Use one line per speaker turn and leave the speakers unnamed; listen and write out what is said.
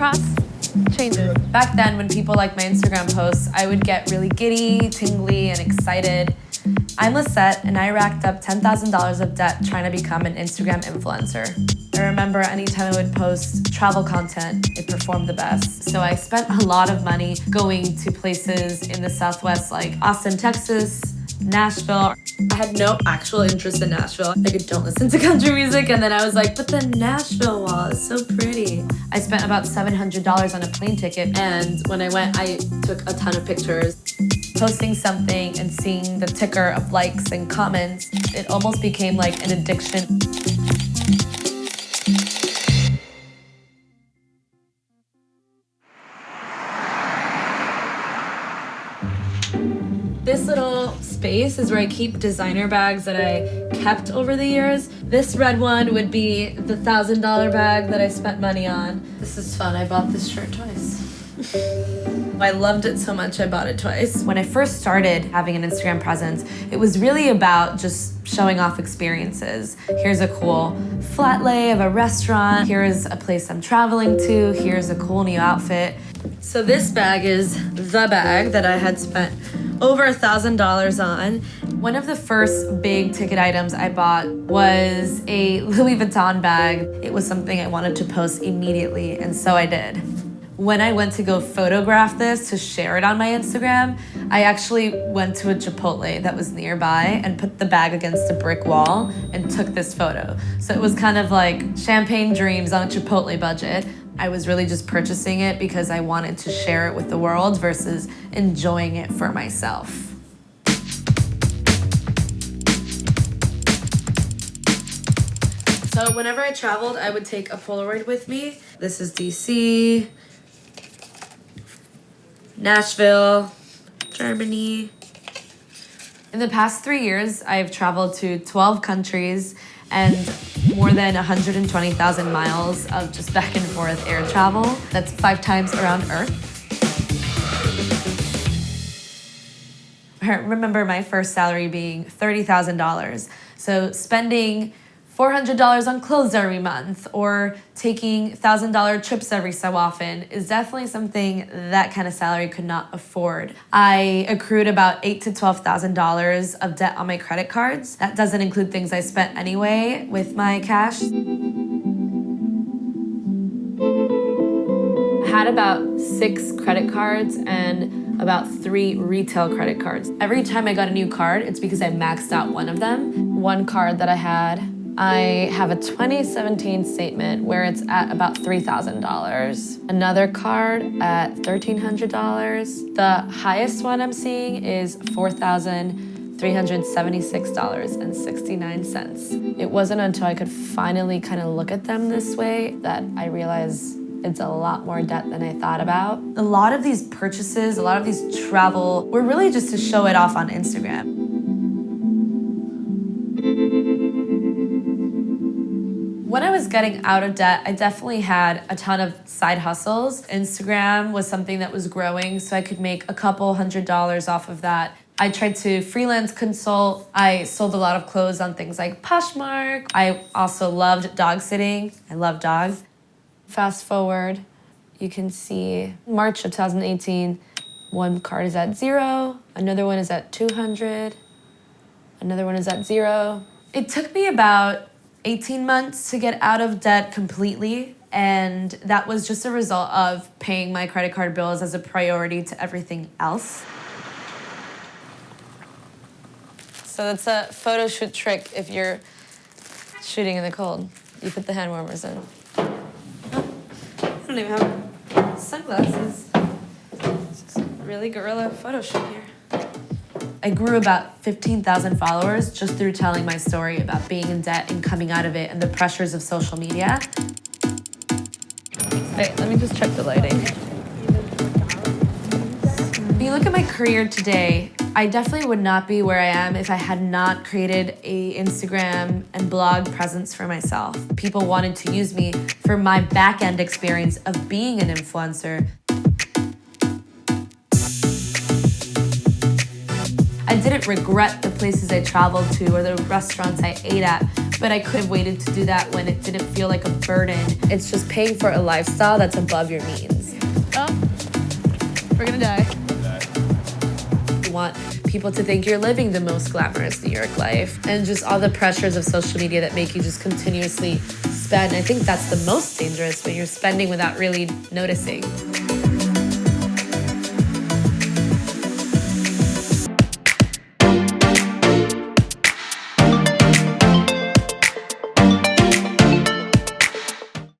across changes. Back then, when people liked my Instagram posts, I would get really giddy, tingly, and excited. I'm Lisette, and I racked up $10,000 of debt trying to become an Instagram influencer. I remember anytime I would post travel content, it performed the best. So I spent a lot of money going to places in the Southwest like Austin, Texas, Nashville. I had no actual interest in Nashville. I don't listen to country music, and then I was like, but the Nashville wall is so pretty. I spent about $700 on a plane ticket, and when I went, I took a ton of pictures. Posting something and seeing the ticker of likes and comments, it almost became like an addiction. This little space is where I keep designer bags that I kept over the years. This red one would be the $1,000 bag that I spent money on. This is fun. I bought this shirt twice. I loved it so much I bought it twice. When I first started having an Instagram presence, it was really about just showing off experiences. Here's a cool flat lay of a restaurant. Here's a place I'm traveling to. Here's a cool new outfit. So this bag is the bag that I had spent over $1,000 on. One of the first big ticket items I bought was a Louis Vuitton bag. It was something I wanted to post immediately, and so I did. When I went to go photograph this to share it on my Instagram, I actually went to a Chipotle that was nearby and put the bag against a brick wall and took this photo. So it was kind of like champagne dreams on a Chipotle budget. I was really just purchasing it because I wanted to share it with the world versus enjoying it for myself. So whenever I traveled, I would take a Polaroid with me. This is DC, Nashville, Germany. In the past 3 years, I've traveled to 12 countries and more than 120,000 miles of just back and forth air travel. That's 5 times around Earth. I remember my first salary being $30,000. So spending $400 on clothes every month or taking $1,000 trips every so often is definitely something that kind of salary could not afford. I accrued about $8,000 to $12,000 of debt on my credit cards. That doesn't include things I spent anyway with my cash. I had about 6 credit cards and about 3 retail credit cards. Every time I got a new card, it's because I maxed out one of them. One card that I had, I have a 2017 statement where it's at about $3,000. Another card at $1,300. The highest one I'm seeing is $4,376.69. It wasn't until I could finally kind of look at them this way that I realized it's a lot more debt than I thought about. A lot of these purchases, a lot of these travel, were really just to show it off on Instagram. When I was getting out of debt, I definitely had a ton of side hustles. Instagram was something that was growing, so I could make a couple $100s off of that. I tried to freelance consult. I sold a lot of clothes on things like Poshmark. I also loved dog sitting. I love dogs. Fast forward, you can see March of 2018, one card is at 0, another one is at 200, another one is at 0. It took me about 18 months to get out of debt completely, and that was just a result of paying my credit card bills as a priority to everything else. So that's a photo shoot trick if you're shooting in the cold. You put the hand warmers in. I don't even have sunglasses. It's just a really guerrilla photo shoot here. I grew about 15,000 followers just through telling my story about being in debt and coming out of it and the pressures of social media. Wait, let me just check the lighting. If you look at my career today, I definitely would not be where I am if I had not created an Instagram and blog presence for myself. People wanted to use me for my back-end experience of being an influencer. I didn't regret the places I traveled to or the restaurants I ate at, but I could have waited to do that when it didn't feel like a burden. It's just paying for a lifestyle that's above your means.
Oh, we're gonna die.
You want people to think you're living the most glamorous New York life, and just all the pressures of social media that make you just continuously spend. I think that's the most dangerous, when you're spending without really noticing.